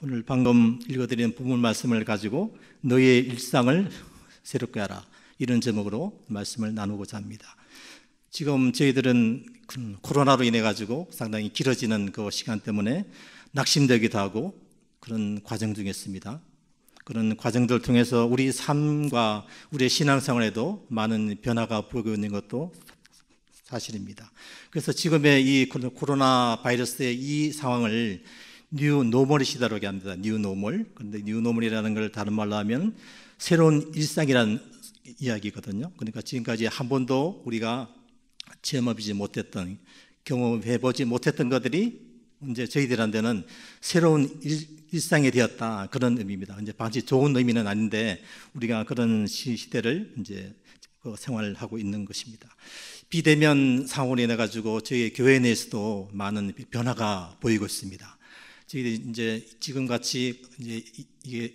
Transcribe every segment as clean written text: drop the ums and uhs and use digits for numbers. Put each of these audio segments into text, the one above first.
오늘 방금 읽어드린 부분 말씀을 가지고 너의 일상을 새롭게 하라, 이런 제목으로 말씀을 나누고자 합니다. 지금 저희들은 코로나로 인해 가지고 상당히 길어지는 그 시간 때문에 낙심되기도 하고 그런 과정 중에 있습니다. 그런 과정들을 통해서 우리 삶과 우리의 신앙생활에도 많은 변화가 보이고 있는 것도 사실입니다. 그래서 지금의 이 코로나 바이러스의 이 상황을 뉴 노멀 시대라고 합니다. 뉴 노멀. 그런데 뉴 노멀이라는 걸 다른 말로 하면 새로운 일상이라는 이야기거든요. 그러니까 지금까지 한 번도 우리가 체험해보지 못했던, 경험해보지 못했던 것들이 이제 저희들한테는 새로운 일상이 되었다, 그런 의미입니다. 이제 반드시 좋은 의미는 아닌데 우리가 그런 시대를 이제 생활하고 있는 것입니다. 비대면 상황으로 인해 가지고 저희 교회 내에서도 많은 변화가 보이고 있습니다. 저희들이 이제 지금 같이 이게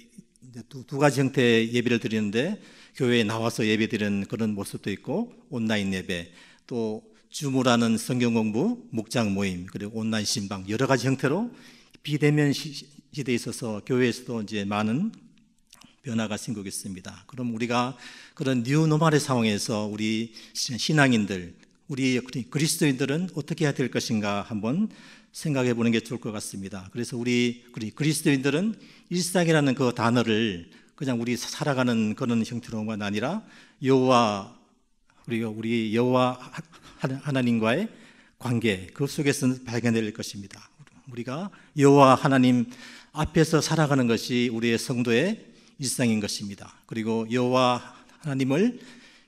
두 가지 형태의 예배를 드리는데, 교회에 나와서 예배 드리는 그런 모습도 있고, 온라인 예배, 또 줌으라는 성경 공부, 묵장 모임, 그리고 온라인 신방, 여러 가지 형태로 비대면 시대에 있어서 교회에서도 이제 많은 변화가 생기고 있습니다. 그럼 우리가 그런 뉴노멀의 상황에서 우리 신앙인들, 우리 그리스도인들은 어떻게 해야 될 것인가 한번 생각해 보는 게 좋을 것 같습니다. 그래서 우리 그리스도인들은 일상이라는 그 단어를 그냥 우리 살아가는 그런 형태로만 아니라 우리 여호와 하나님과의 관계, 그 속에서 발견될 것입니다. 우리가 여호와 하나님 앞에서 살아가는 것이 우리의 성도의 일상인 것입니다. 그리고 여호와 하나님을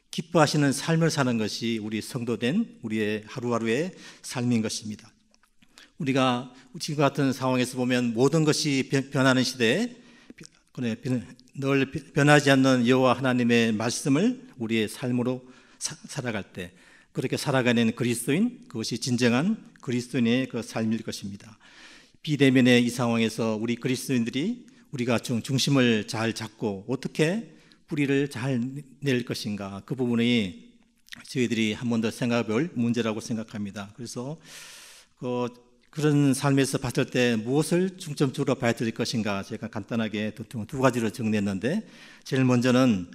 기뻐하시는 삶을 사는 것이 우리 성도된 우리의 하루하루의 삶인 것입니다. 우리가 지금 같은 상황에서 보면 모든 것이 변하는 시대에 늘 변하지 않는 여호와 하나님의 말씀을 우리의 삶으로 살아갈 때, 그렇게 살아가는 그리스도인, 그것이 진정한 그리스도인의 그 삶일 것입니다. 비대면의 이 상황에서 우리 그리스도인들이 우리가 중심을 잘 잡고 어떻게 뿌리를 잘 낼 것인가, 그 부분이 저희들이 한 번 더 생각해 볼 문제라고 생각합니다. 그래서 그런 삶에서 봤을 때 무엇을 중점적으로 봐야 될 것인가, 제가 간단하게 두 가지로 정리했는데, 제일 먼저는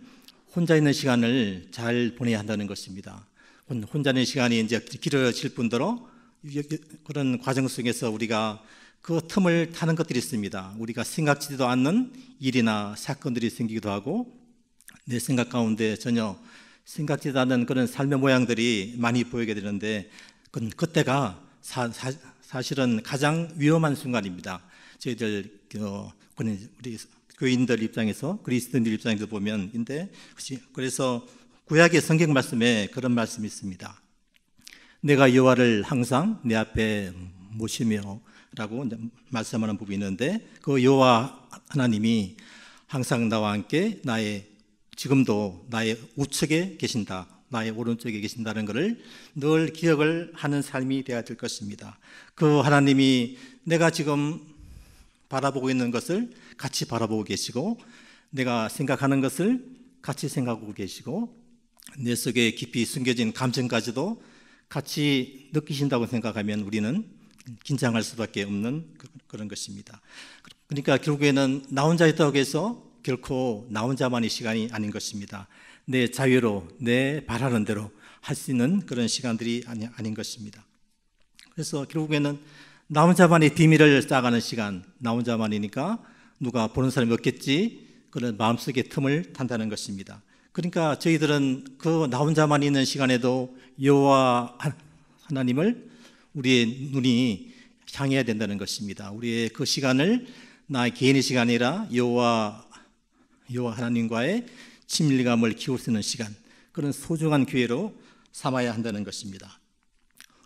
혼자 있는 시간을 잘 보내야 한다는 것입니다. 혼자 있는 시간이 이제 길어질 뿐더러 그런 과정 속에서 우리가 그 틈을 타는 것들이 있습니다. 우리가 생각지도 않는 일이나 사건들이 생기기도 하고, 내 생각 가운데 전혀 생각지도 않는 그런 삶의 모양들이 많이 보이게 되는데, 그때가 사실은 가장 위험한 순간입니다. 저희들 우리 교인들 입장에서, 그리스도인들 입장에서 보면. 그래서 구약의 성경 말씀에 그런 말씀이 있습니다. 내가 여호와를 항상 내 앞에 모시며 라고 말씀하는 부분이 있는데, 그 여호와 하나님이 항상 나와 함께 지금도 나의 우측에 계신다, 나의 오른쪽에 계신다는 것을 늘 기억을 하는 삶이 되어야 될 것입니다. 그 하나님이 내가 지금 바라보고 있는 것을 같이 바라보고 계시고, 내가 생각하는 것을 같이 생각하고 계시고, 내 속에 깊이 숨겨진 감정까지도 같이 느끼신다고 생각하면 우리는 긴장할 수밖에 없는 그런 것입니다. 그러니까 결국에는 나 혼자 있다고 해서 결코 나 혼자만의 시간이 아닌 것입니다. 내 자유로, 내 바라는 대로 할 수 있는 그런 시간들이 아닌 것입니다. 그래서 결국에는 나 혼자만의 비밀을 쌓아가는 시간, 나 혼자만이니까 누가 보는 사람이 없겠지, 그런 마음속에 틈을 탄다는 것입니다. 그러니까 저희들은 그 나 혼자만 있는 시간에도 여호와 하나님을 우리의 눈이 향해야 된다는 것입니다. 우리의 그 시간을 나의 개인의 시간이 아니라 여호와 하나님과의 친밀감을 키울 수 있는 시간, 그런 소중한 기회로 삼아야 한다는 것입니다.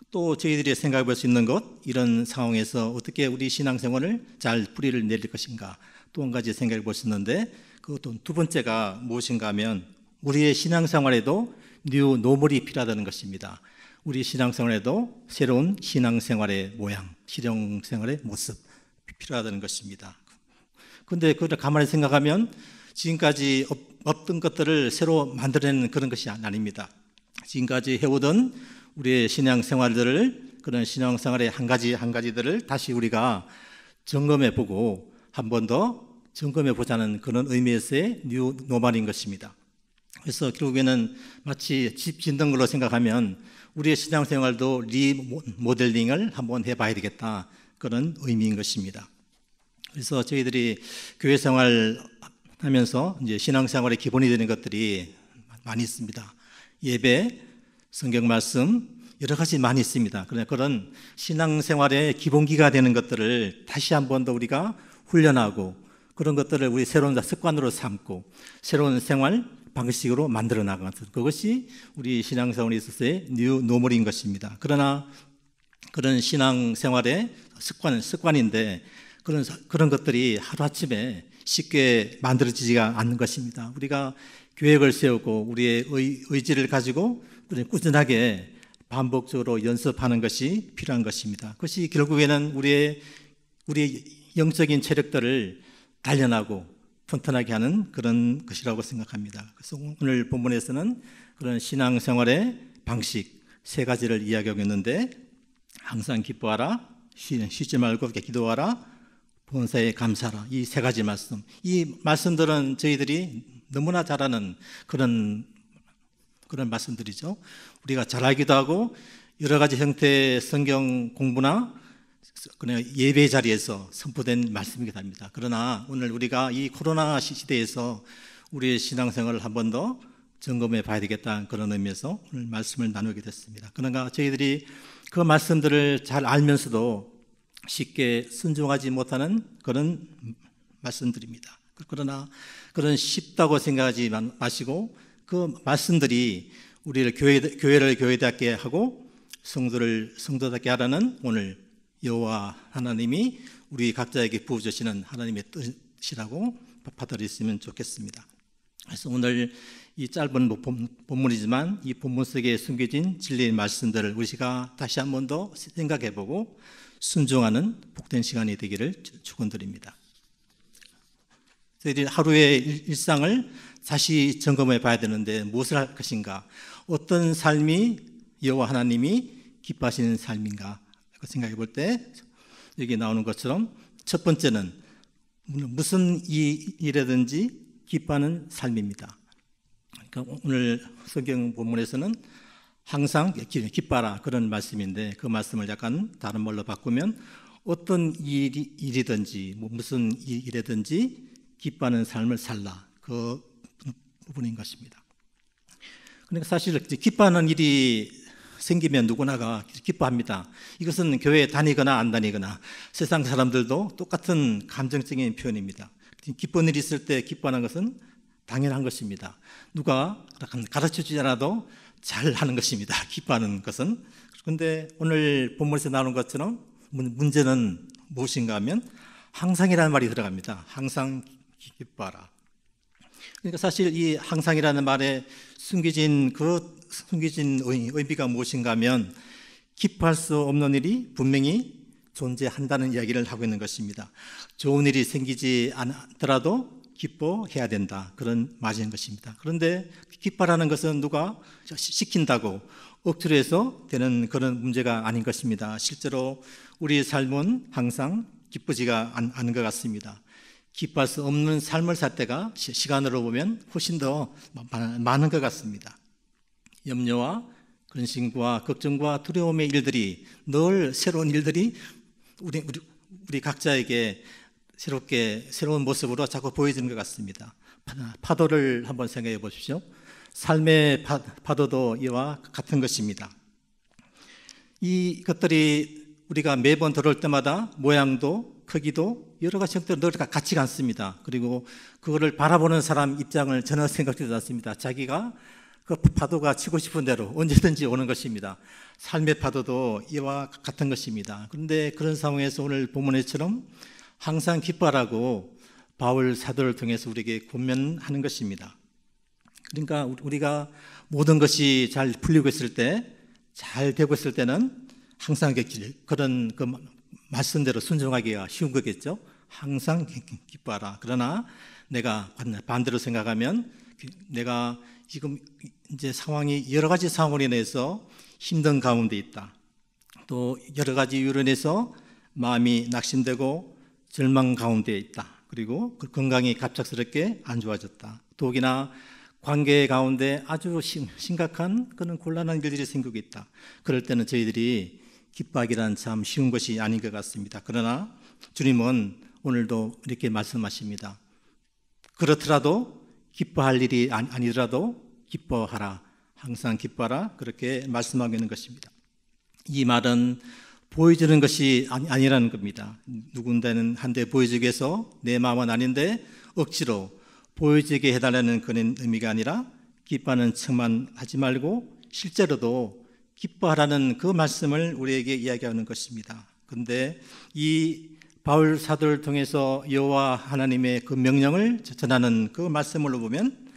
또 저희들이 생각해 볼 수 있는 것, 이런 상황에서 어떻게 우리 신앙생활을 잘 뿌리를 내릴 것인가, 또 한 가지 생각해 볼 수 있는데, 그것도 두 번째가 무엇인가 하면 우리의 신앙생활에도 뉴 노멀이 필요하다는 것입니다. 우리 신앙생활에도 새로운 신앙생활의 모양, 신앙생활의 모습 필요하다는 것입니다. 그런데 그걸 가만히 생각하면 지금까지 없던 것들을 새로 만들어내는 그런 것이 아닙니다. 지금까지 해오던 우리의 신앙생활들을, 그런 신앙생활의 한 가지들을 다시 우리가 점검해 보고 한 번 더 점검해 보자는 그런 의미에서의 뉴 노멀인 것입니다. 그래서 결국에는 마치 집 짓는 걸로 생각하면 우리의 신앙생활도 리모델링을 한번 해봐야 되겠다, 그런 의미인 것입니다. 그래서 저희들이 교회 생활하면서 이제 신앙생활의 기본이 되는 것들이 많이 있습니다. 예배, 성경 말씀, 여러 가지 많이 있습니다. 그런 신앙생활의 기본기가 되는 것들을 다시 한 번 더 우리가 훈련하고, 그런 것들을 우리 새로운 습관으로 삼고 새로운 생활 방식으로 만들어 나가는, 그것이 우리 신앙생활에 있어서의 뉴 노멀인 것입니다. 그러나 그런 신앙생활의 습관인데 그런 것들이 하루아침에 쉽게 만들어지지가 않는 것입니다. 우리가 계획을 세우고 우리의 의지를 가지고 꾸준하게 반복적으로 연습하는 것이 필요한 것입니다. 그것이 결국에는 우리의 영적인 체력들을 단련하고 튼튼하게 하는 그런 것이라고 생각합니다. 그래서 오늘 본문에서는 그런 신앙생활의 방식 3가지를 이야기하고 있는데, 항상 기뻐하라, 쉬지 말고 기도하라, 본사에 감사하라, 이 3가지 말씀. 이 말씀들은 저희들이 너무나 잘 아는 그런 말씀들이죠. 우리가 잘 알기도 하고 여러 가지 형태의 성경 공부나 그냥 예배 자리에서 선포된 말씀이기도 합니다. 그러나 오늘 우리가 이 코로나 시대에서 우리의 신앙생활을 한 번 더 점검해 봐야 되겠다는 그런 의미에서 오늘 말씀을 나누게 됐습니다. 그러나 저희들이 그 말씀들을 잘 알면서도 쉽게 순종하지 못하는 그런 말씀들입니다. 그러나 그런 쉽다고 생각하지 마시고 그 말씀들이 우리를 교회를 교회답게 하고 성도답게 하라는 오늘 여호와 하나님이 우리 각자에게 부어주시는 하나님의 뜻이라고 받아들였으면 좋겠습니다. 그래서 오늘 이 짧은 본문이지만 이 본문 속에 숨겨진 진리의 말씀들을 우리가 다시 한 번 더 생각해보고 순종하는 복된 시간이 되기를 축원드립니다. 저희들이 하루의 일상을 다시 점검해 봐야 되는데 무엇을 할 것인가, 어떤 삶이 여호와 하나님이 기뻐하시는 삶인가 생각해 볼 때 여기 나오는 것처럼 첫 번째는 무슨 일이라든지 기뻐하는 삶입니다. 그러니까 오늘 성경 본문에서는 항상 기뻐하라 그런 말씀인데, 그 말씀을 약간 다른 말로 바꾸면 어떤 일이든지 무슨 일이든지 기뻐하는 삶을 살라, 그 부분인 것입니다. 그러니까 사실 기뻐하는 일이 생기면 누구나가 기뻐합니다. 이것은 교회에 다니거나 안 다니거나 세상 사람들도 똑같은 감정적인 표현입니다. 기쁜 일이 있을 때 기뻐하는 것은 당연한 것입니다. 누가 가르쳐주지 않아도 잘 하는 것입니다. 기뻐하는 것은. 그런데 오늘 본문에서 나오는 것처럼 문제는 무엇인가 하면 항상이라는 말이 들어갑니다. 항상 기뻐하라. 그러니까 사실 이 항상이라는 말에 숨겨진 의미가 무엇인가 하면 기뻐할 수 없는 일이 분명히 존재한다는 이야기를 하고 있는 것입니다. 좋은 일이 생기지 않더라도 기뻐해야 된다, 그런 말인 것입니다. 그런데 기뻐라는 것은 누가 시킨다고 억지로 해서 되는 그런 문제가 아닌 것입니다. 실제로 우리의 삶은 항상 기쁘지가 않은 것 같습니다. 기뻐할 수 없는 삶을 살 때가 시간으로 보면 훨씬 더 많은 것 같습니다. 염려와 근심과 걱정과 두려움의 일들이, 늘 새로운 일들이 우리 각자에게 새로운 모습으로 자꾸 보여지는 것 같습니다. 파도를 한번 생각해 보십시오. 삶의 파도도 이와 같은 것입니다. 이것들이 우리가 매번 들어올 때마다 모양도 크기도 여러 가지 형태로 늘 같지가 않습니다. 그리고 그거를 바라보는 사람 입장을 전혀 생각하지 않습니다. 자기가 그 파도가 치고 싶은 대로 언제든지 오는 것입니다. 삶의 파도도 이와 같은 것입니다. 그런데 그런 상황에서 오늘 본문에처럼 항상 기뻐하라고 바울 사도를 통해서 우리에게 권면하는 것입니다. 그러니까 우리가 모든 것이 잘 풀리고 있을 때, 잘 되고 있을 때는 항상 그런 그 말씀대로 순종하기가 쉬운 거겠죠. 항상 기뻐하라. 그러나 내가 반대로 생각하면 내가 지금 이제 상황이 여러 가지 상황으로 인해서 힘든 가운데 있다, 또 여러 가지 이유로 인해서 마음이 낙심되고 절망 가운데 있다. 그리고 그 건강이 갑작스럽게 안 좋아졌다. 더욱이나 관계 가운데 아주 심각한 그런 곤란한 일들이 생기고 있다. 그럴 때는 저희들이 기뻐하기란 참 쉬운 것이 아닌 것 같습니다. 그러나 주님은 오늘도 이렇게 말씀하십니다. 그렇더라도 기뻐할 일이 아니더라도 기뻐하라. 항상 기뻐하라. 그렇게 말씀하고 있는 것입니다. 이 말은 보여주는 것이 아니라는 겁니다. 누군가는 한데 보여주기 위해서 내 마음은 아닌데 억지로 보여지게 해달라는 그런 의미가 아니라 기뻐하는 척만 하지 말고 실제로도 기뻐하라는 그 말씀을 우리에게 이야기하는 것입니다. 그런데 이 바울 사도를 통해서 여호와 하나님의 그 명령을 전하는 그 말씀으로 보면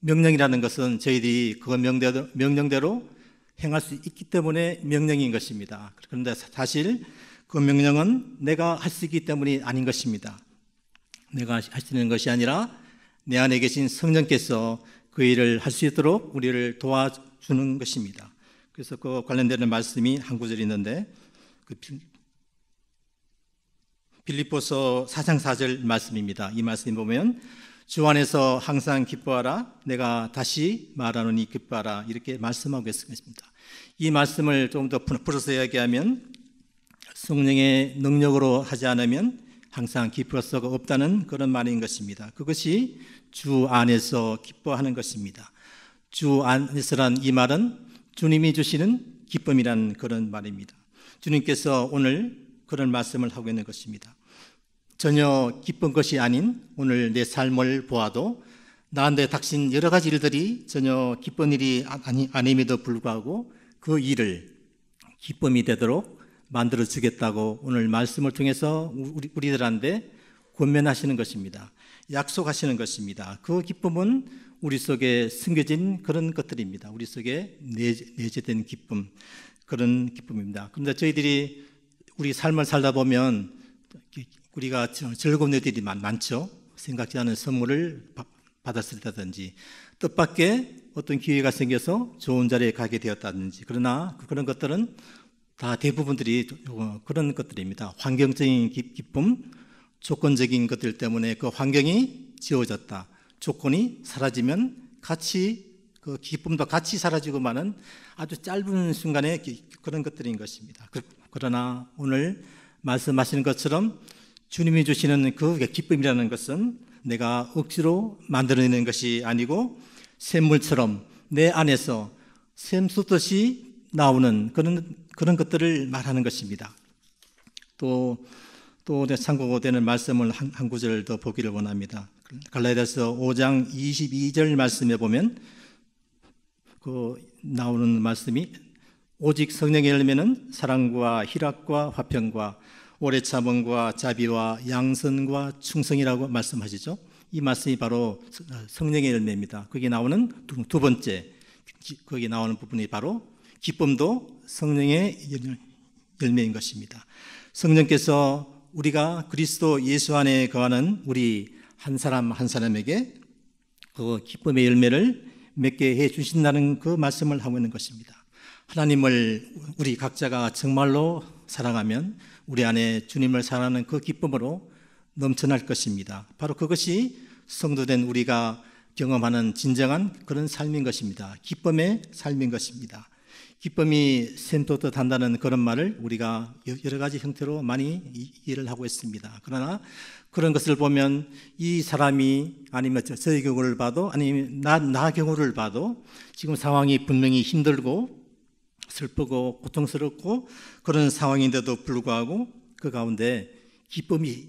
명령이라는 것은 저희들이 그 명령대로 행할 수 있기 때문에 명령인 것입니다. 그런데 사실 그 명령은 내가 할 수 있기 때문이 아닌 것입니다. 내가 할 수 있는 것이 아니라 내 안에 계신 성령께서 그 일을 할 수 있도록 우리를 도와주는 것입니다. 그래서 그 관련되는 말씀이 한 구절이 있는데 그 빌립보서 4장 4절 말씀입니다. 이 말씀 보면 주 안에서 항상 기뻐하라. 내가 다시 말하노니 기뻐하라. 이렇게 말씀하고 있습니다. 이 말씀을 좀 더 풀어서 이야기하면 성령의 능력으로 하지 않으면 항상 기뻐할 수가 없다는 그런 말인 것입니다. 그것이 주 안에서 기뻐하는 것입니다. 주 안에서란 이 말은 주님이 주시는 기쁨이라는 그런 말입니다. 주님께서 오늘 그런 말씀을 하고 있는 것입니다. 전혀 기쁜 것이 아닌 오늘 내 삶을 보아도 나한테 닥친 여러 가지 일들이 전혀 기쁜 일이 아님에도 불구하고 그 일을 기쁨이 되도록 만들어 주겠다고 오늘 말씀을 통해서 우리들한테 권면하시는 것입니다. 약속하시는 것입니다. 그 기쁨은 우리 속에 숨겨진 그런 것들입니다. 우리 속에 내재된 기쁨, 그런 기쁨입니다. 그런데 저희들이 우리 삶을 살다 보면 우리가 즐거운 일들이 많죠. 생각지 않은 선물을 받았을 때든지 뜻밖의 어떤 기회가 생겨서 좋은 자리에 가게 되었다든지 그러나 그런 것들은 다 대부분들이 그런 것들입니다. 환경적인 기쁨, 조건적인 것들 때문에 그 환경이 지워졌다. 조건이 사라지면 같이 그 기쁨도 같이 사라지고 마는 아주 짧은 순간의 그런 것들인 것입니다. 그러나 오늘 말씀하시는 것처럼 주님이 주시는 그 기쁨이라는 것은 내가 억지로 만들어내는 것이 아니고 샘물처럼 내 안에서 샘솟듯이 나오는 그런 것들을 말하는 것입니다. 또 참고되는 말씀을 한 구절 더 보기를 원합니다. 갈라디아서 5장 22절 말씀에 보면 그 나오는 말씀이 오직 성령의 열매는 사랑과 희락과 화평과 오래 참음과 자비와 양선과 충성이라고 말씀하시죠. 이 말씀이 바로 성령의 열매입니다. 거기 나오는 두 번째, 거기 나오는 부분이 바로 기쁨도 성령의 열매인 것입니다. 성령께서 우리가 그리스도 예수 안에 거하는 우리 한 사람 한 사람에게 그 기쁨의 열매를 맺게 해 주신다는 그 말씀을 하고 있는 것입니다. 하나님을 우리 각자가 정말로 사랑하면 우리 안에 주님을 사랑하는 그 기쁨으로 넘쳐날 것입니다. 바로 그것이 성도된 우리가 경험하는 진정한 그런 삶인 것입니다. 기쁨의 삶인 것입니다. 기쁨이 샘솟듯 한다는 그런 말을 우리가 여러 가지 형태로 많이 이해를 하고 있습니다. 그러나 그런 것을 보면 이 사람이 아니면 저의 경우를 봐도 아니면 나 경우를 봐도 지금 상황이 분명히 힘들고 슬프고 고통스럽고 그런 상황인데도 불구하고 그 가운데 기쁨이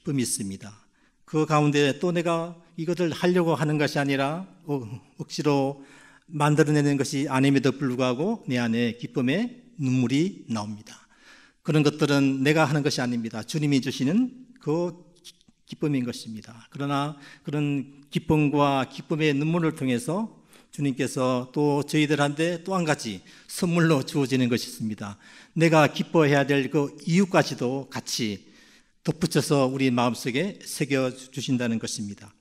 있습니다. 그 가운데 또 내가 이것을 하려고 하는 것이 아니라 억지로 만들어내는 것이 아님에도 불구하고 내 안에 기쁨의 눈물이 나옵니다. 그런 것들은 내가 하는 것이 아닙니다. 주님이 주시는 그 기쁨인 것입니다. 그러나 그런 기쁨과 기쁨의 눈물을 통해서 주님께서 또 저희들한테 또 한 가지 선물로 주어지는 것이 있습니다. 내가 기뻐해야 될 그 이유까지도 같이 덧붙여서 우리 마음속에 새겨주신다는 것입니다.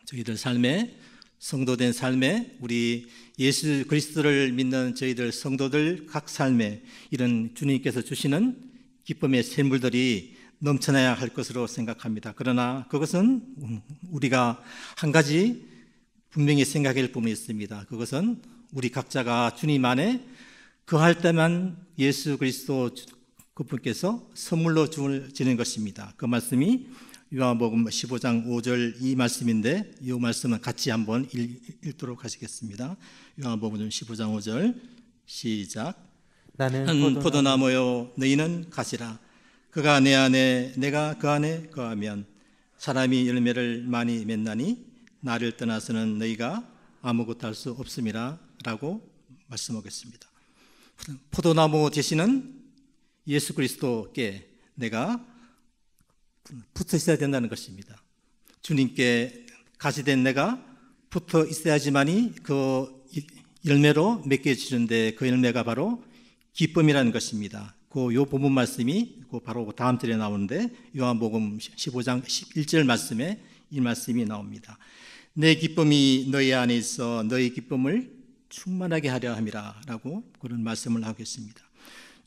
저희들 삶에 성도된 삶에 우리 예수 그리스도를 믿는 저희들 성도들 각 삶에 이런 주님께서 주시는 기쁨의 샘물들이 넘쳐나야 할 것으로 생각합니다. 그러나 그것은 우리가 한 가지 분명히 생각할 부분이 있습니다. 그것은 우리 각자가 주님 안에 거할 때만 예수 그리스도 그분께서 선물로 주는 것입니다. 그 말씀이 요한복음 15장 5절 이 말씀인데 이 말씀은 같이 한번 읽도록 하시겠습니다. 요한복음 15장 5절 시작. 나는 포도나무요 너희는 가시라. 그가 내 안에 내가 그 안에 거하면 사람이 열매를 많이 맺나니 나를 떠나서는 너희가 아무것도 할 수 없음이라 라고 말씀하겠습니다. 포도나무 되시는 예수 그리스도께 내가 붙어 있어야 된다는 것입니다. 주님께 가시 된 내가 붙어 있어야지만이 그 열매로 맺게 주는데 그 열매가 바로 기쁨이라는 것입니다. 요 본문 말씀이 바로 다음 절에 나오는데 요한복음 15장 11절 말씀에 이 말씀이 나옵니다. 내 기쁨이 너희 안에 있어 너희 기쁨을 충만하게 하려 함이라 라고 그런 말씀을 하고 있습니다.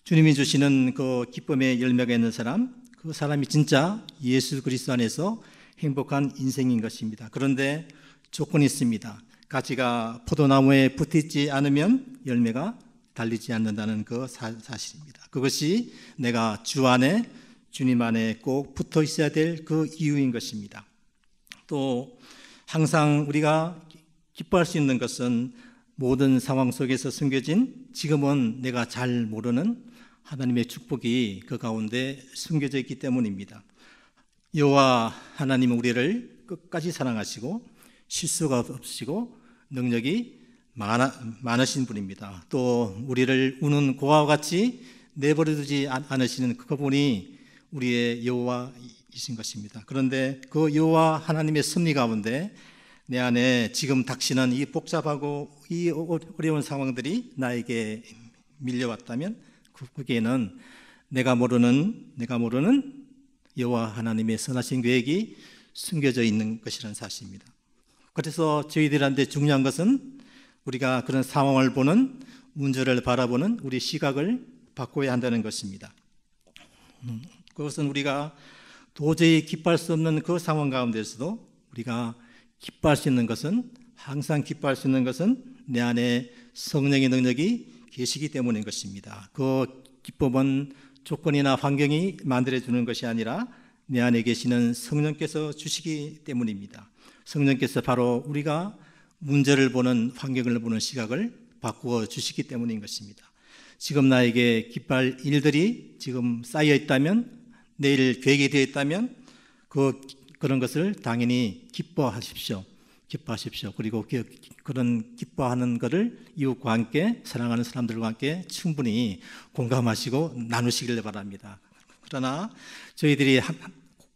주님이 주시는 그 기쁨의 열매가 있는 사람, 그 사람이 진짜 예수 그리스도 안에서 행복한 인생인 것입니다. 그런데 조건이 있습니다. 가지가 포도나무에 붙어있지 않으면 열매가 달리지 않는다는 그 사실입니다. 그것이 내가 주 안에 주님 안에 꼭 붙어 있어야 될 그 이유인 것입니다. 또 항상 우리가 기뻐할 수 있는 것은 모든 상황 속에서 숨겨진 지금은 내가 잘 모르는 하나님의 축복이 그 가운데 숨겨져 있기 때문입니다. 여호와 하나님은 우리를 끝까지 사랑하시고 실수가 없으시고 능력이 많으신 분입니다. 또 우리를 우는 고아와 같이 내버려두지 않으시는 그분이 우리의 여호와이신 것입니다. 그런데 그 여호와 하나님의 섭리 가운데 내 안에 지금 닥치는 이 복잡하고 이 어려운 상황들이 나에게 밀려왔다면 거기에는 내가 모르는 여호와 하나님의 선하신 계획이 숨겨져 있는 것이라는 사실입니다. 그래서 저희들한테 중요한 것은 우리가 그런 상황을 보는 문제를 바라보는 우리 시각을 바꿔야 한다는 것입니다. 그것은 우리가 도저히 기뻐할 수 없는 그 상황 가운데서도 우리가 기뻐할 수 있는 것은 항상 기뻐할 수 있는 것은 내 안에 성령의 능력이 계시기 때문인 것입니다. 그 기쁨은 조건이나 환경이 만들어주는 것이 아니라 내 안에 계시는 성령께서 주시기 때문입니다. 성령께서 바로 우리가 문제를 보는 환경을 보는 시각을 바꾸어 주시기 때문인 것입니다. 지금 나에게 기뻐할 일들이 지금 쌓여 있다면 내일 계획이 되어 있다면 그런 것을 당연히 기뻐하십시오. 그리고 그런 기뻐하는 것을 이웃과 함께 사랑하는 사람들과 함께 충분히 공감하시고 나누시길 바랍니다. 그러나 저희들이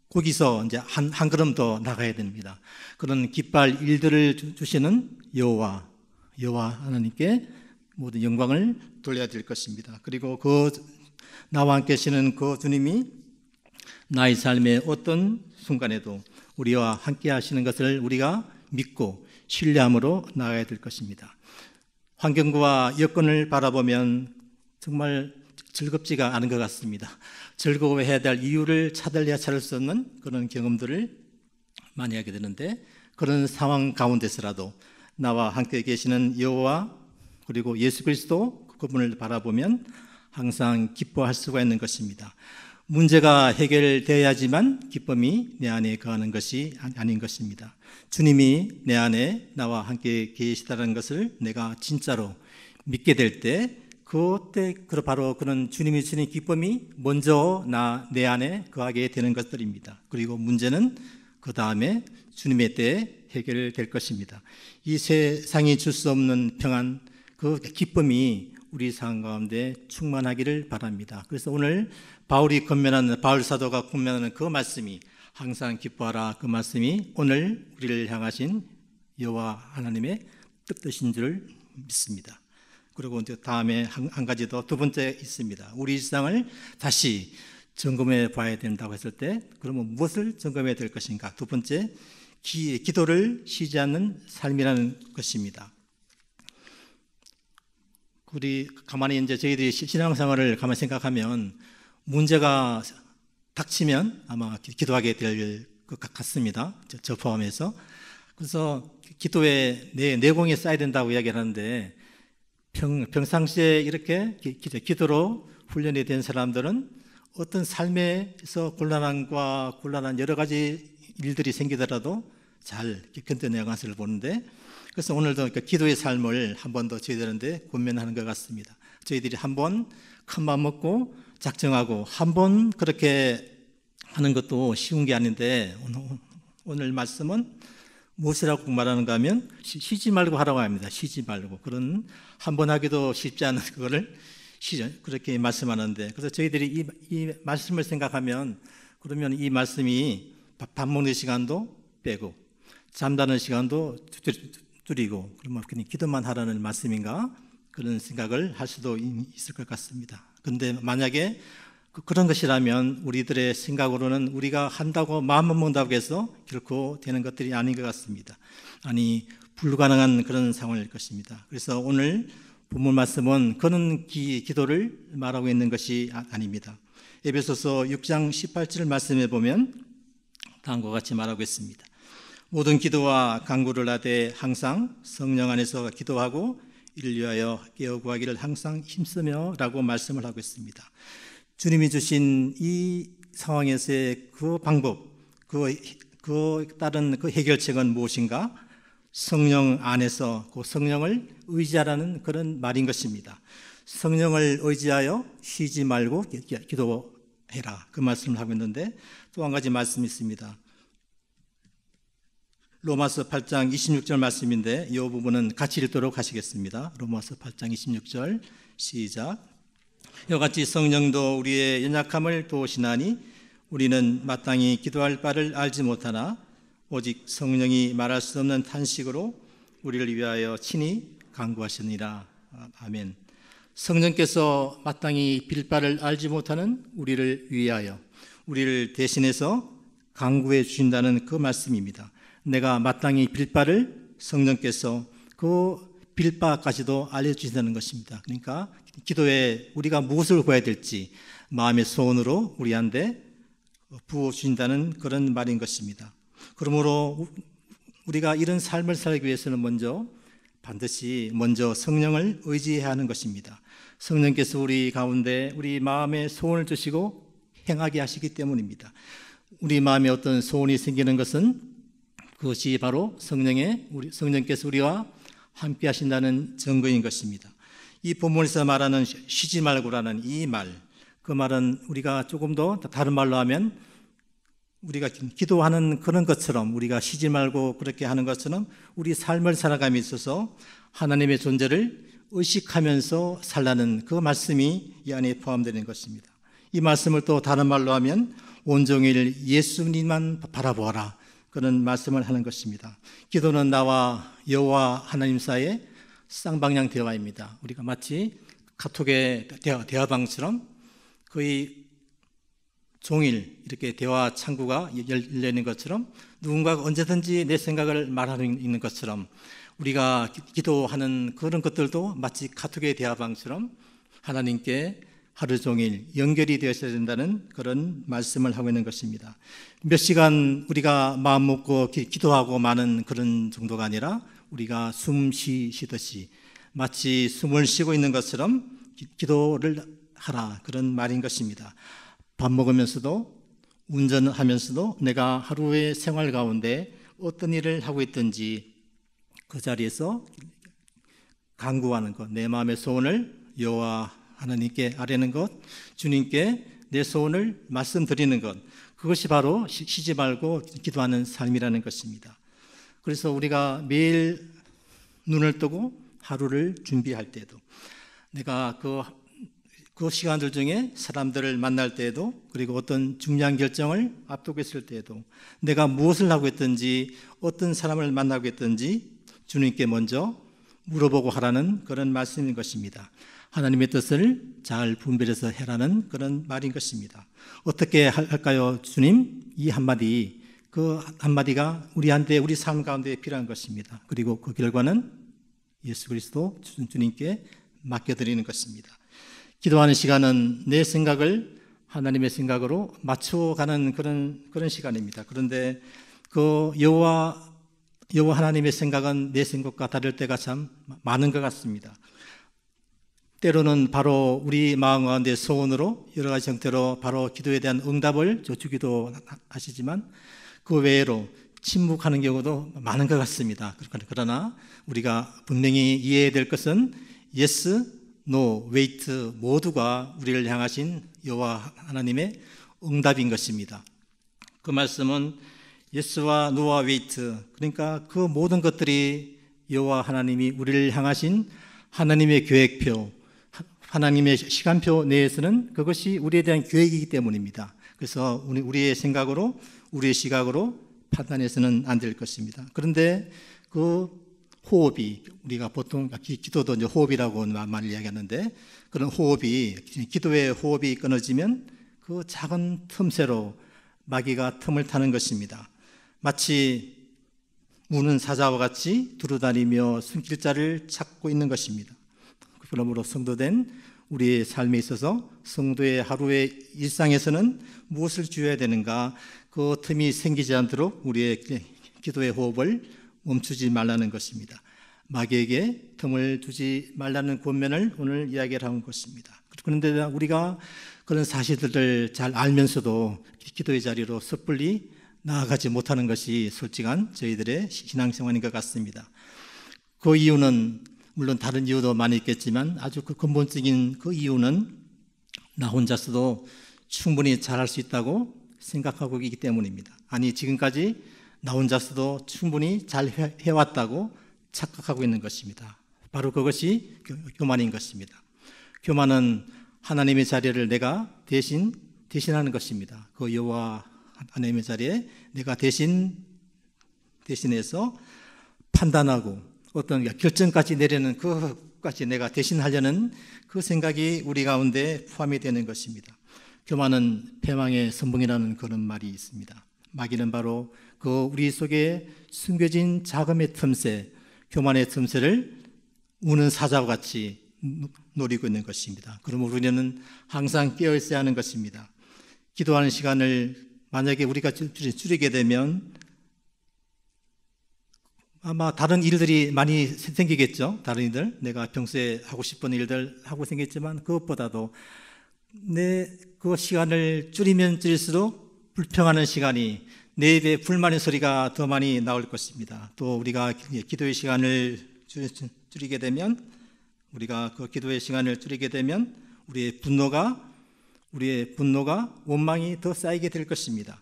거기서 이제 한 걸음 더 나가야 됩니다. 그런 기뻐할 일들을 주시는 여호와 하나님께 모든 영광을 돌려야 될 것입니다. 그리고 나와 함께 하시는 그 주님이 나의 삶의 어떤 순간에도 우리와 함께 하시는 것을 우리가 믿고 신뢰함으로 나아가야 될 것입니다. 환경과 여건을 바라보면 정말 즐겁지가 않은 것 같습니다. 즐거워해야 될 이유를 찾을래야 찾을 수 없는 그런 경험들을 많이 하게 되는데 그런 상황 가운데서라도 나와 함께 계시는 여호와 그리고 예수 그리스도 그분을 바라보면 항상 기뻐할 수가 있는 것입니다. 문제가 해결되어야지만 기쁨이 내 안에 거하는 것이 아닌 것입니다. 주님이 내 안에 나와 함께 계시다는 것을 내가 진짜로 믿게 될 때 그때 바로 그런 주님이 주는 기쁨이 먼저 내 안에 거하게 되는 것들입니다. 그리고 문제는 그 다음에 주님의 때에 해결될 것입니다. 이 세상이 줄 수 없는 평안, 그 기쁨이 우리 삶 가운데 충만하기를 바랍니다. 그래서 오늘 바울 사도가 권면하는 그 말씀이 항상 기뻐하라 그 말씀이 오늘 우리를 향하신 여호와 하나님의 뜻인 줄 믿습니다. 그리고 이제 다음에 한 가지 더 두 번째 있습니다. 우리 일상을 다시 점검해 봐야 된다고 했을 때 그러면 무엇을 점검해야 될 것인가? 두 번째, 기도를 쉬지 않는 삶이라는 것입니다. 우리 가만히 이제 저희들이 신앙생활을 가만히 생각하면 문제가 닥치면 아마 기도하게 될 것 같습니다. 저 포함해서. 그래서 기도의 내공이 쌓여야 된다고 이야기를 하는데 평상시에 이렇게 기도로 훈련이 된 사람들은 어떤 삶에서 곤란한 여러 가지 일들이 생기더라도 잘 견뎌내는 것을 보는데, 그래서 오늘도 기도의 삶을 한 번 더 저희들한테 권면하는 것 같습니다. 저희들이 한 번 큰 마음 먹고 작정하고 한 번 그렇게 하는 것도 쉬운 게 아닌데, 오늘 말씀은 무엇이라고 말하는가 하면 쉬지 말고 하라고 합니다. 쉬지 말고. 그런 한 번 하기도 쉽지 않은 그거를 그렇게 말씀하는데, 그래서 저희들이 이 말씀을 생각하면, 그러면 이 말씀이 밥 먹는 시간도 빼고 잠자는 시간도 줄이고 그러면 그냥 기도만 하라는 말씀인가, 그런 생각을 할 수도 있을 것 같습니다. 그런데 만약에 그런 것이라면 우리들의 생각으로는 우리가 한다고 마음만 먹는다고 해서 결코 되는 것들이 아닌 것 같습니다. 아니, 불가능한 그런 상황일 것입니다. 그래서 오늘 본문 말씀은 그런 기도를 말하고 있는 것이 아닙니다. 에베소서 6장 18절 말씀에 보면 다음과 같이 말하고 있습니다. 모든 기도와 간구를 하되 항상 성령 안에서 기도하고 이를 위하여 깨어 구하기를 항상 힘쓰며 라고 말씀을 하고 있습니다. 주님이 주신 이 상황에서의 그 방법, 그 따른 그 해결책은 무엇인가? 성령 안에서 그 성령을 의지하라는 그런 말인 것입니다. 성령을 의지하여 쉬지 말고 기도해라, 그 말씀을 하고 있는데, 또 한 가지 말씀이 있습니다. 로마서 8장 26절 말씀인데 이 부분은 같이 읽도록 하시겠습니다. 로마서 8장 26절 시작. 이와 같이 성령도 우리의 연약함을 도우시나니 우리는 마땅히 기도할 바를 알지 못하나 오직 성령이 말할 수 없는 탄식으로 우리를 위하여 친히 간구하시니라. 아멘. 성령께서 마땅히 빌 바를 알지 못하는 우리를 위하여, 우리를 대신해서 간구해 주신다는 그 말씀입니다. 내가 마땅히 빌 바를 성령께서 그 빌 바까지도 알려주신다는 것입니다. 그러니까 기도에 우리가 무엇을 구해야 될지 마음의 소원으로 우리한테 부어주신다는 그런 말인 것입니다. 그러므로 우리가 이런 삶을 살기 위해서는 반드시 먼저 성령을 의지해야 하는 것입니다. 성령께서 우리 가운데 우리 마음에 소원을 주시고 행하게 하시기 때문입니다. 우리 마음에 어떤 소원이 생기는 것은 그것이 바로 성령께서 우리와 함께 하신다는 증거인 것입니다. 이 본문에서 말하는 쉬지 말고라는 이 말, 그 말은 우리가 조금 더 다른 말로 하면 우리가 기도하는 그런 것처럼, 우리가 쉬지 말고 그렇게 하는 것처럼 우리 삶을 살아감에 있어서 하나님의 존재를 의식하면서 살라는 그 말씀이 이 안에 포함되는 것입니다. 이 말씀을 또 다른 말로 하면 온종일 예수님만 바라보아라, 그런 말씀을 하는 것입니다. 기도는 나와 여호와 하나님 사이의 쌍방향 대화입니다. 우리가 마치 카톡의 대화방처럼 거의 종일 이렇게 대화 창구가 열려 있는 것처럼, 누군가가 언제든지 내 생각을 말하고 있는 것처럼, 우리가 기도하는 그런 것들도 마치 카톡의 대화방처럼 하나님께 하루 종일 연결이 되어야 된다는 그런 말씀을 하고 있는 것입니다. 몇 시간 우리가 마음 먹고 기도하고 마는 그런 정도가 아니라 우리가 숨 쉬듯이 마치 숨을 쉬고 있는 것처럼 기도를 하라, 그런 말인 것입니다. 밥 먹으면서도 운전하면서도 내가 하루의 생활 가운데 어떤 일을 하고 있든지 그 자리에서 간구하는 것, 내 마음의 소원을 여호와 하나님께 아뢰는 것, 주님께 내 소원을 말씀드리는 것, 그것이 바로 쉬지 말고 기도하는 삶이라는 것입니다. 그래서 우리가 매일 눈을 뜨고 하루를 준비할 때도, 내가 그 시간들 중에 사람들을 만날 때에도, 그리고 어떤 중요한 결정을 앞두고 있을 때에도, 내가 무엇을 하고 있든지 어떤 사람을 만나고 있든지 주님께 먼저 물어보고 하라는 그런 말씀인 것입니다. 하나님의 뜻을 잘 분별해서 해라는 그런 말인 것입니다. 어떻게 할까요? 주님, 이 한마디, 그 한마디가 우리한테, 우리 삶 가운데 필요한 것입니다. 그리고 그 결과는 예수 그리스도 주님께 맡겨드리는 것입니다. 기도하는 시간은 내 생각을 하나님의 생각으로 맞춰가는 그런 시간입니다. 그런데 그 여호와 하나님의 생각은 내 생각과 다를 때가 참 많은 것 같습니다. 때로는 바로 우리 마음 가운데 소원으로 여러 가지 형태로 바로 기도에 대한 응답을 주기도 하시지만 그 외로 침묵하는 경우도 많은 것 같습니다. 그러나 우리가 분명히 이해해야 될 것은 yes, no, wait 모두가 우리를 향하신 여호와 하나님의 응답인 것입니다. 그 말씀은 yes와 no와 wait, 그러니까 그 모든 것들이 여호와 하나님이 우리를 향하신 하나님의 계획표, 하나님의 시간표 내에서는 그것이 우리에 대한 계획이기 때문입니다. 그래서 우리의 생각으로, 우리의 시각으로 판단해서는 안 될 것입니다. 그런데 그 호흡이, 우리가 보통 기도도 이제 호흡이라고 많이 이야기하는데, 그런 호흡이, 기도의 호흡이 끊어지면 그 작은 틈새로 마귀가 틈을 타는 것입니다. 마치 우는 사자와 같이 두루다니며 숨길자를 찾고 있는 것입니다. 그러므로 성도된 우리의 삶에 있어서 성도의 하루의 일상에서는 무엇을 주어야 되는가, 그 틈이 생기지 않도록 우리의 기도의 호흡을 멈추지 말라는 것입니다. 마귀에게 틈을 두지 말라는 권면을 오늘 이야기를 하는 것입니다. 그런데 우리가 그런 사실들을 잘 알면서도 기도의 자리로 섣불리 나아가지 못하는 것이 솔직한 저희들의 신앙생활인 것 같습니다. 그 이유는 물론 다른 이유도 많이 있겠지만 아주 그 근본적인 그 이유는 나 혼자서도 충분히 잘할 수 있다고 생각하고 있기 때문입니다. 아니, 지금까지 나 혼자서도 충분히 잘 해왔다고 착각하고 있는 것입니다. 바로 그것이 교만인 것입니다. 교만은 하나님의 자리를 내가 대신하는 것입니다. 그 여호와 하나님의 자리에 내가 대신해서 판단하고 어떤 결정까지 내리는 그것까지 내가 대신하려는 그 생각이 우리 가운데 포함이 되는 것입니다. 교만은 패망의 선봉이라는 그런 말이 있습니다. 마귀는 바로 그 우리 속에 숨겨진 자금의 틈새, 교만의 틈새를 우는 사자와 같이 노리고 있는 것입니다. 그러므로 우리는 항상 깨어 있어야 하는 것입니다. 기도하는 시간을 만약에 우리가 줄이게 되면 아마 다른 일들이 많이 생기겠죠. 다른 일들, 내가 평소에 하고 싶은 일들 하고 생겼지만 그것보다도 내 그 시간을 줄이면 줄일수록 불평하는 시간이, 내 입에 불만의 소리가 더 많이 나올 것입니다. 또 우리가 기도의 시간을 줄이게 되면, 우리가 그 기도의 시간을 줄이게 되면 우리의 분노가 원망이 더 쌓이게 될 것입니다.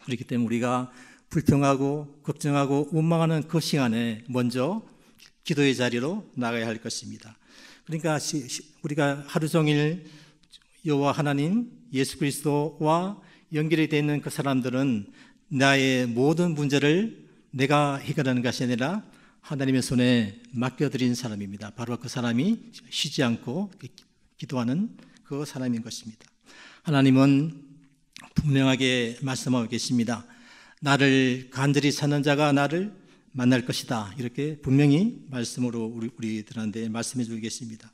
그렇기 때문에 우리가 불평하고 걱정하고 원망하는 그 시간에 먼저 기도의 자리로 나가야 할 것입니다. 그러니까 우리가 하루 종일 여호와 하나님 예수 그리스도와 연결이 되어 있는 그 사람들은 나의 모든 문제를 내가 해결하는 것이 아니라 하나님의 손에 맡겨드린 사람입니다. 바로 그 사람이 쉬지 않고 기도하는 그 사람인 것입니다. 하나님은 분명하게 말씀하고 계십니다. 나를 간절히 찾는 자가 나를 만날 것이다. 이렇게 분명히 말씀으로 우리들한테 말씀해 주고 계십니다.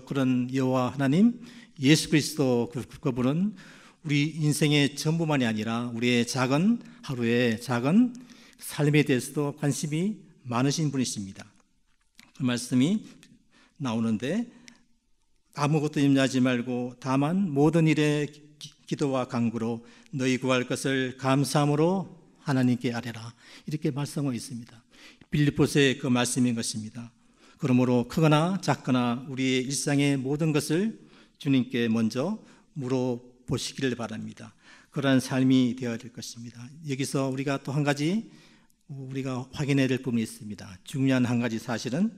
그런 여호와 하나님, 예수 그리스도 그분은 우리 인생의 전부만이 아니라 우리의 작은 하루의 작은 삶에 대해서도 관심이 많으신 분이십니다. 그 말씀이 나오는데, 아무것도 염려하지 말고 다만 모든 일에 기도와 간구로 너희 구할 것을 감사함으로 하나님께 아뢰라. 이렇게 말씀하고 있습니다. 빌립보서의 그 말씀인 것입니다. 그러므로 크거나 작거나 우리의 일상의 모든 것을 주님께 먼저 물어보시기를 바랍니다. 그러한 삶이 되어야 될 것입니다. 여기서 우리가 또 한 가지 우리가 확인해야 될 부분이 있습니다. 중요한 한 가지 사실은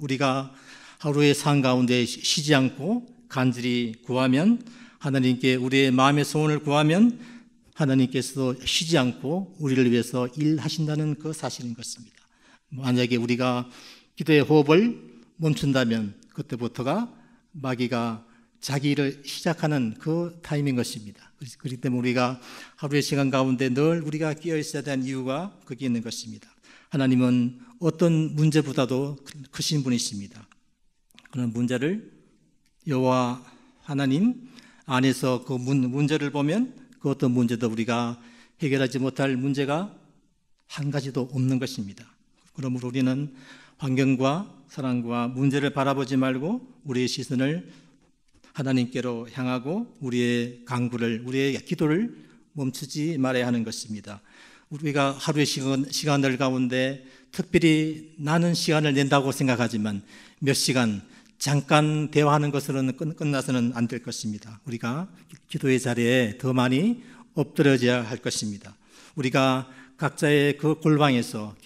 우리가 하루의 삶 가운데 쉬지 않고 간절히 구하면, 하나님께 우리의 마음의 소원을 구하면 하나님께서도 쉬지 않고 우리를 위해서 일하신다는 그 사실인 것입니다. 만약에 우리가 기도의 호흡을 멈춘다면 그때부터가 마귀가 자기 일을 시작하는 그 타임인 것입니다. 그렇기 때문에 우리가 하루의 시간 가운데 늘 우리가 끼어 있어야 되는 이유가 거기에 있는 것입니다. 하나님은 어떤 문제보다도 크신 분이십니다. 그런 문제를 여호와 하나님 안에서 그 문제를 보면 그 어떤 문제도 우리가 해결하지 못할 문제가 한 가지도 없는 것입니다. 그러므로 우리는 환경과 사랑과 문제를 바라보지 말고 우리의 시선을 하나님께로 향하고 우리의 간구를, 우리의 기도를 멈추지 말아야 하는 것입니다. 우리가 하루의 시간들 가운데 특별히 나는 시간을 낸다고 생각하지만 몇 시간 잠깐 대화하는 것으로는 끝나서는 안 될 것입니다. 우리가 기도의 자리에 더 많이 엎드려져야 할 것입니다. 우리가 각자의 그 골방에서,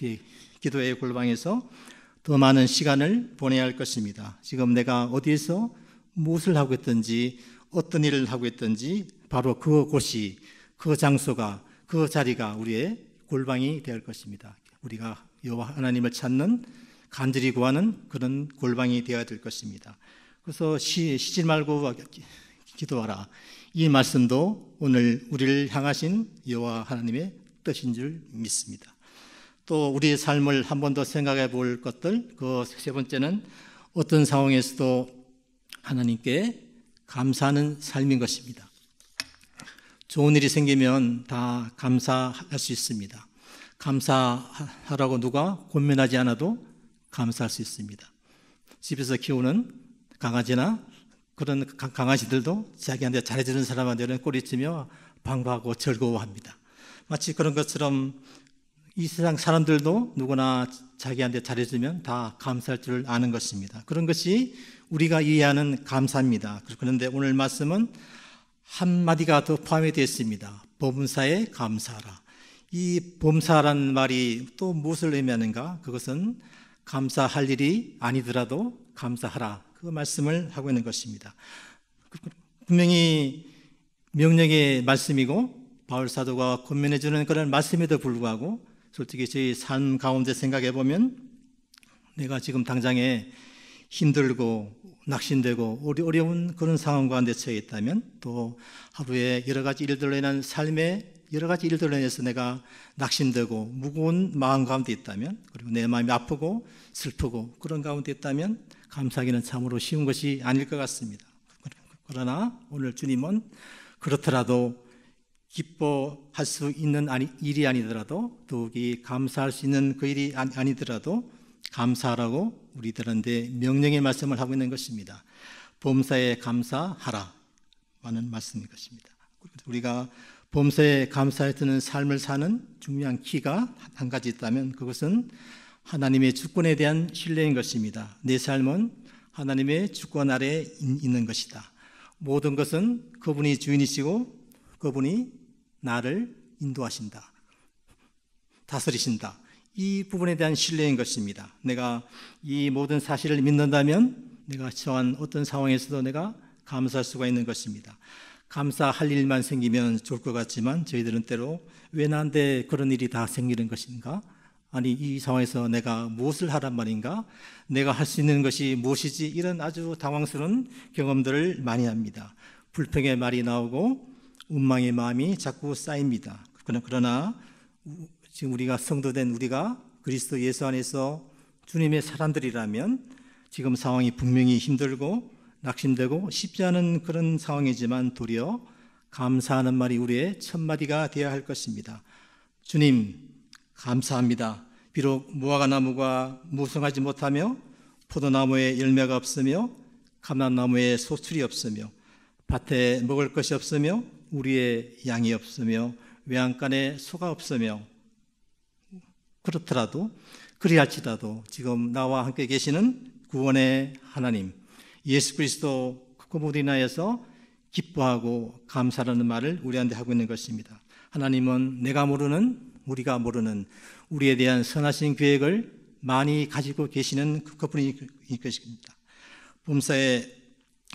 기도의 골방에서 더 많은 시간을 보내야 할 것입니다. 지금 내가 어디에서 무엇을 하고 있든지 어떤 일을 하고 있든지 바로 그곳이, 그 장소가, 그 자리가 우리의 골방이 될 것입니다. 우리가 여호와 하나님을 찾는, 간절히 구하는 그런 골방이 되어야 될 것입니다. 그래서 쉬지 말고 기도하라. 이 말씀도 오늘 우리를 향하신 여호와 하나님의 뜻인 줄 믿습니다. 또 우리의 삶을 한 번 더 생각해 볼 것들, 그 세 번째는 어떤 상황에서도 하나님께 감사하는 삶인 것입니다. 좋은 일이 생기면 다 감사할 수 있습니다. 감사하라고 누가 권면하지 않아도 감사할 수 있습니다. 집에서 키우는 강아지나 그런 강아지들도 자기한테 잘해주는 사람한테는 꼬리치며 반가워하고 즐거워합니다. 마치 그런 것처럼 이 세상 사람들도 누구나 자기한테 잘해주면 다 감사할 줄 아는 것입니다. 그런 것이 우리가 이해하는 감사입니다. 그런데 오늘 말씀은 한마디가 더 포함이 되어 있습니다. 범사에 감사하라. 이 범사라는 말이 또 무엇을 의미하는가? 그것은 감사할 일이 아니더라도 감사하라. 그 말씀을 하고 있는 것입니다. 분명히 명령의 말씀이고 바울 사도가 권면해 주는 그런 말씀에도 불구하고 솔직히 저희 삶 가운데 생각해 보면 내가 지금 당장에 힘들고 낙심되고 어려운 그런 상황 가운데 처해 있다면 또 하루에 여러 가지 일들로 인한 삶의 여러 가지 일들로 인해서 내가 낙심되고 무거운 마음 가운데 있다면 그리고 내 마음이 아프고 슬프고 그런 가운데 있다면 감사하기는 참으로 쉬운 것이 아닐 것 같습니다. 그러나 오늘 주님은 그렇더라도 기뻐할 수 있는 일이 아니더라도 더욱이 감사할 수 있는 그 일이 아니더라도 감사하라고 우리들한테 명령의 말씀을 하고 있는 것입니다. 범사에 감사하라 하는 말씀인 것입니다. 우리가 범사에 감사해드는 삶을 사는 중요한 키가 한 가지 있다면 그것은 하나님의 주권에 대한 신뢰인 것입니다. 내 삶은 하나님의 주권 아래에 있는 것이다. 모든 것은 그분이 주인이시고 그분이 나를 인도하신다. 다스리신다. 이 부분에 대한 신뢰인 것입니다. 내가 이 모든 사실을 믿는다면 내가 처한 어떤 상황에서도 내가 감사할 수가 있는 것입니다. 감사할 일만 생기면 좋을 것 같지만 저희들은 때로 왜 나한테 그런 일이 다 생기는 것인가? 아니 이 상황에서 내가 무엇을 하란 말인가? 내가 할 수 있는 것이 무엇이지? 이런 아주 당황스러운 경험들을 많이 합니다. 불평의 말이 나오고 원망의 마음이 자꾸 쌓입니다. 그러나 지금 우리가 성도된 우리가 그리스도 예수 안에서 주님의 사람들이라면 지금 상황이 분명히 힘들고 낙심되고 쉽지 않은 그런 상황이지만 도리어 감사하는 말이 우리의 첫 마디가 되어야 할 것입니다. 주님 감사합니다. 비록 무화과 나무가 무성하지 못하며 포도나무에 열매가 없으며 감람나무에 소출이 없으며 밭에 먹을 것이 없으며 우리의 양이 없으며 외양간에 소가 없으며 그렇더라도 그리할지라도 지금 나와 함께 계시는 구원의 하나님 예수 그리스도 그분으로 인하여서 기뻐하고 감사하는 말을 우리한테 하고 있는 것입니다. 하나님은 내가 모르는 우리가 모르는 우리에 대한 선하신 계획을 많이 가지고 계시는 그분이 것입니다. 범사에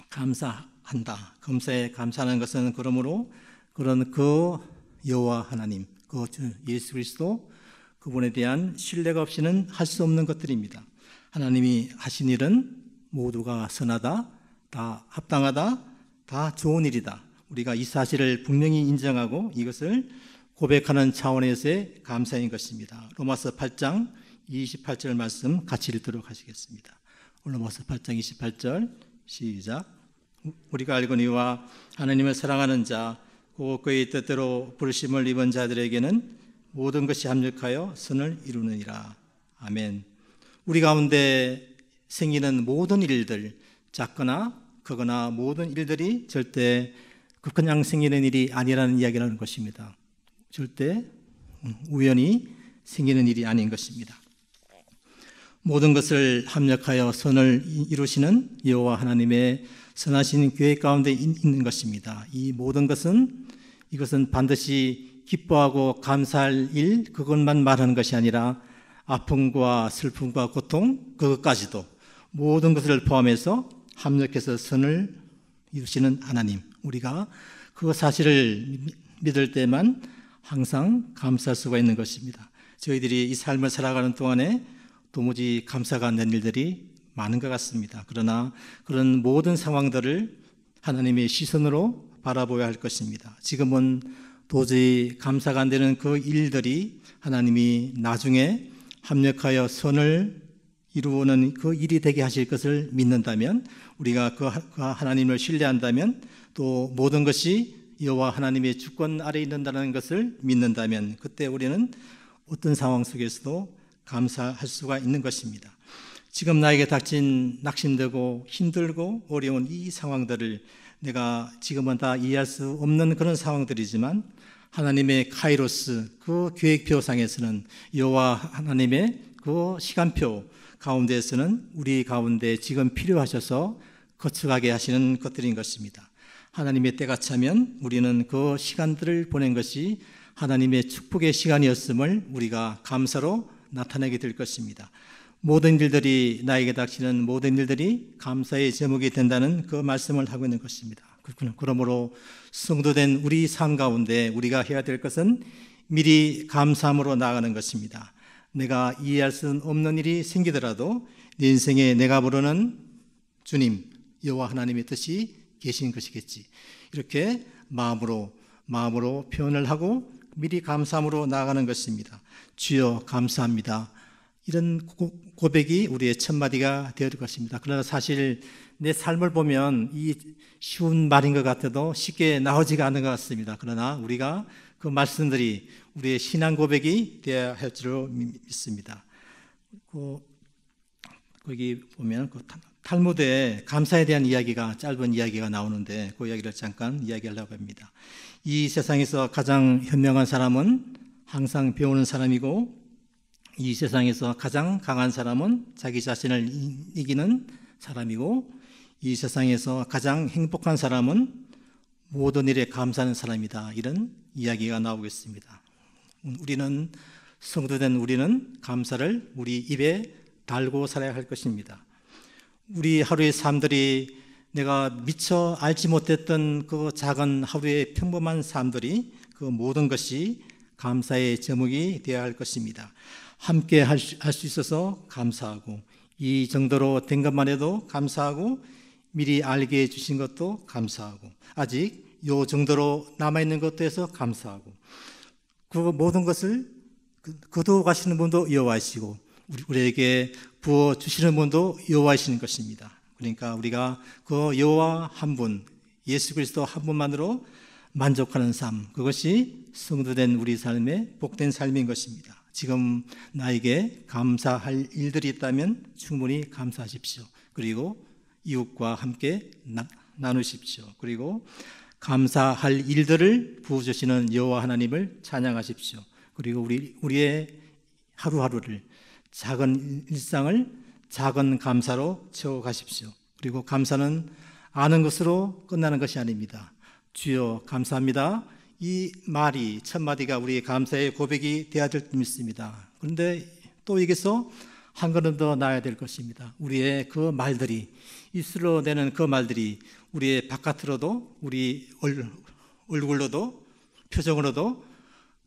감사한다. 범사에 감사하는 것은 그러므로 그런 그 여호와 하나님, 그 예수 그리스도 그분에 대한 신뢰가 없이는 할 수 없는 것들입니다. 하나님이 하신 일은 모두가 선하다, 다 합당하다, 다 좋은 일이다. 우리가 이 사실을 분명히 인정하고 이것을 고백하는 차원에서의 감사인 것입니다. 로마서 8장 28절 말씀 같이 읽도록 하시겠습니다. 로마서 8장 28절 시작. 우리가 알거니와 하나님을 사랑하는 자, 곧 그의 뜻대로 부르심을 입은 자들에게는 모든 것이 합력하여 선을 이루느니라. 아멘. 우리 가운데 생기는 모든 일들, 작거나 크거나 모든 일들이 절대 그냥 생기는 일이 아니라는 이야기를 하는 것입니다. 절대 우연히 생기는 일이 아닌 것입니다. 모든 것을 합력하여 선을 이루시는 여호와 하나님의 선하신 계획 가운데 있는 것입니다. 이 모든 것은 이것은 반드시 기뻐하고 감사할 일, 그것만 말하는 것이 아니라 아픔과 슬픔과 고통, 그것까지도 모든 것을 포함해서 합력해서 선을 이루시는 하나님, 우리가 그 사실을 믿을 때만 항상 감사할 수가 있는 것입니다. 저희들이 이 삶을 살아가는 동안에 도무지 감사가 안 되는 일들이 많은 것 같습니다. 그러나 그런 모든 상황들을 하나님의 시선으로 바라보아야 할 것입니다. 지금은 도저히 감사가 안 되는 그 일들이 하나님이 나중에 합력하여 선을 이루는 그 일이 되게 하실 것을 믿는다면, 우리가 그 하나님을 신뢰한다면, 또 모든 것이 여호와 하나님의 주권 아래에 있는다는 것을 믿는다면, 그때 우리는 어떤 상황 속에서도 감사할 수가 있는 것입니다. 지금 나에게 닥친 낙심되고 힘들고 어려운 이 상황들을 내가 지금은 다 이해할 수 없는 그런 상황들이지만, 하나님의 카이로스 그 계획표상에서는, 여호와 하나님의 그 시간표 가운데에서는 우리 가운데 지금 필요하셔서 거쳐가게 하시는 것들인 것입니다. 하나님의 때가 차면 우리는 그 시간들을 보낸 것이 하나님의 축복의 시간이었음을 우리가 감사로 나타내게 될 것입니다. 모든 일들이, 나에게 닥치는 모든 일들이 감사의 제목이 된다는 그 말씀을 하고 있는 것입니다. 그러므로 성도된 우리 삶 가운데 우리가 해야 될 것은 미리 감사함으로 나아가는 것입니다. 내가 이해할 수 없는 일이 생기더라도 내 인생에 내가 부르는 주님, 여호와 하나님의 뜻이 계신 것이겠지, 이렇게 마음으로 표현을 하고 미리 감사함으로 나아가는 것입니다. 주여 감사합니다, 이런 고백이 우리의 첫 마디가 되어야 될 것입니다. 그러나 사실 내 삶을 보면 이 쉬운 말인 것 같아도 쉽게 나오지가 않는 것 같습니다. 그러나 우리가 그 말씀들이 우리의 신앙 고백이 되어야 할 줄로 믿습니다. 거기 보면 탈무드에 감사에 대한 이야기가, 짧은 이야기가 나오는데 그 이야기를 잠깐 이야기하려고 합니다. 이 세상에서 가장 현명한 사람은 항상 배우는 사람이고, 이 세상에서 가장 강한 사람은 자기 자신을 이기는 사람이고, 이 세상에서 가장 행복한 사람은 모든 일에 감사하는 사람이다, 이런 이야기가 나오겠습니다. 우리는, 성도된 우리는 감사를 우리 입에 달고 살아야 할 것입니다. 우리 하루의 삶들이, 내가 미처 알지 못했던 그 작은 하루의 평범한 삶들이, 그 모든 것이 감사의 제목이 되어야 할 것입니다. 함께 할 수 있어서 감사하고, 이 정도로 된 것만 해도 감사하고, 미리 알게 해주신 것도 감사하고, 아직 요 정도로 남아있는 것도 해서 감사하고, 그 모든 것을 거두어가시는 분도 여호와이시고, 우리에게 부어주시는 분도 여호와이시는 것입니다. 그러니까 우리가 그 여호와 한 분, 예수 그리스도 한 분만으로 만족하는 삶, 그것이 성도된 우리 삶의 복된 삶인 것입니다. 지금 나에게 감사할 일들이 있다면 충분히 감사하십시오. 그리고 이웃과 함께 나누십시오. 그리고 감사할 일들을 부어주시는 여호와 하나님을 찬양하십시오. 그리고 우리의 하루하루를, 작은 일상을 작은 감사로 채워가십시오. 그리고 감사는 아는 것으로 끝나는 것이 아닙니다. 주여 감사합니다, 이 말이, 첫 마디가 우리의 감사의 고백이 되어야 될 줄 믿습니다. 그런데 또 여기서 한 걸음 더 나아야 될 것입니다. 우리의 그 말들이, 입술로 내는 그 말들이 우리의 바깥으로도, 우리 얼굴로도, 표정으로도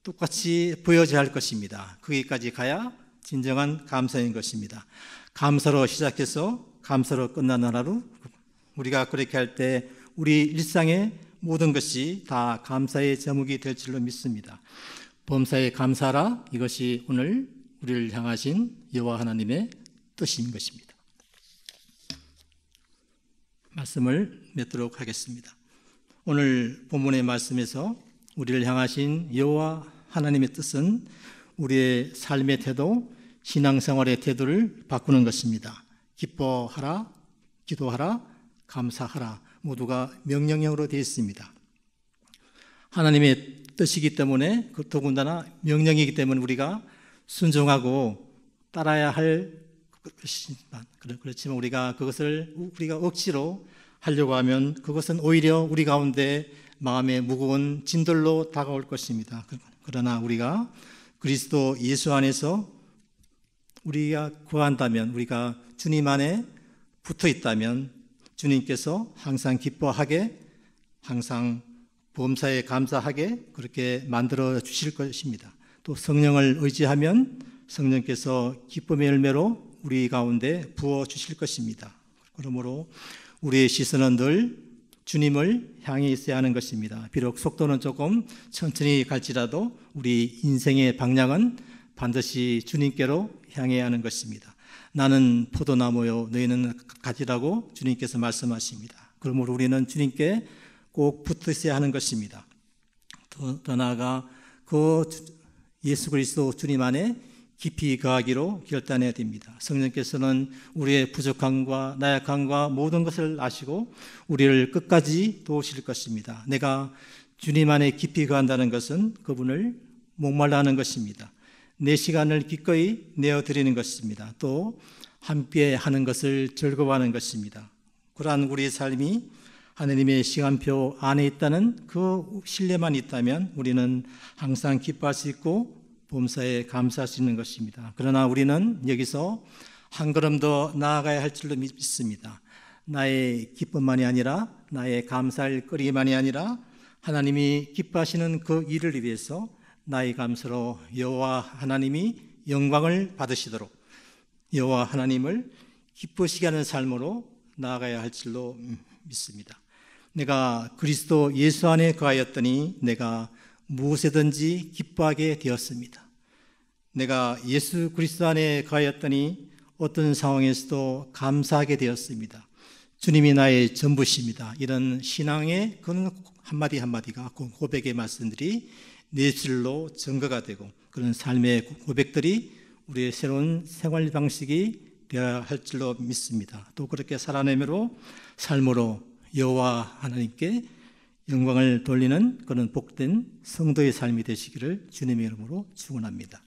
똑같이 보여져야 할 것입니다. 거기까지 가야 진정한 감사인 것입니다. 감사로 시작해서 감사로 끝나는 하루, 우리가 그렇게 할 때 우리 일상의 모든 것이 다 감사의 제목이 될 줄로 믿습니다. 범사에 감사하라, 이것이 오늘 우리를 향하신 여호와 하나님의 뜻인 것입니다. 말씀을 맺도록 하겠습니다. 오늘 본문의 말씀에서 우리를 향하신 여호와 하나님의 뜻은 우리의 삶의 태도, 신앙생활의 태도를 바꾸는 것입니다. 기뻐하라, 기도하라, 감사하라 모두가 명령형으로 되어 있습니다. 하나님의 뜻이기 때문에 더군다나 명령이기 때문에 우리가 순종하고 따라야 할 것이지만, 그렇지만 우리가 그것을 억지로 하려고 하면 그것은 오히려 우리 가운데 마음에 무거운 짐들로 다가올 것입니다. 그러나 우리가 그리스도 예수 안에서 우리가 거한다면, 우리가 주님 안에 붙어 있다면 주님께서 항상 기뻐하게, 항상 범사에 감사하게 그렇게 만들어 주실 것입니다. 또 성령을 의지하면 성령께서 기쁨의 열매로 우리 가운데 부어 주실 것입니다. 그러므로 우리의 시선은 늘 주님을 향해 있어야 하는 것입니다. 비록 속도는 조금 천천히 갈지라도 우리 인생의 방향은 반드시 주님께로 향해야 하는 것입니다. 나는 포도나무요 너희는 가지라고 주님께서 말씀하십니다. 그러므로 우리는 주님께 꼭 붙어 있어야 하는 것입니다. 더 나아가 그 예수 그리스도 주님 안에 깊이 거하기로 결단해야 됩니다. 성령께서는 우리의 부족함과 나약함과 모든 것을 아시고 우리를 끝까지 도우실 것입니다. 내가 주님 안에 깊이 거한다는 것은 그분을 목말라 하는 것입니다. 내 시간을 기꺼이 내어드리는 것입니다. 또 함께 하는 것을 즐거워하는 것입니다. 그러한 우리의 삶이 하나님의 시간표 안에 있다는 그 신뢰만 있다면 우리는 항상 기뻐할 수 있고 범사에 감사할 수 있는 것입니다. 그러나 우리는 여기서 한 걸음 더 나아가야 할 줄로 믿습니다. 나의 기쁨만이 아니라, 나의 감사할 거리만이 아니라 하나님이 기뻐하시는 그 일을 위해서 나의 감사로 여호와 하나님이 영광을 받으시도록 여호와 하나님을 기쁘시게 하는 삶으로 나아가야 할 줄로 믿습니다. 내가 그리스도 예수 안에 거하였더니 내가 무엇에든지 기뻐하게 되었습니다. 내가 예수 그리스도 안에 거하였더니 어떤 상황에서도 감사하게 되었습니다. 주님이 나의 전부십니다. 이런 신앙의 그런 한마디 한마디가, 고백의 말씀들이 내 질로 증거가 되고 그런 삶의 고백들이 우리의 새로운 생활 방식이 되어야 할 줄로 믿습니다. 또 그렇게 살아내므로 삶으로 여호와 하나님께 영광을 돌리는 그런 복된 성도의 삶이 되시기를 주님의 이름으로 축원합니다.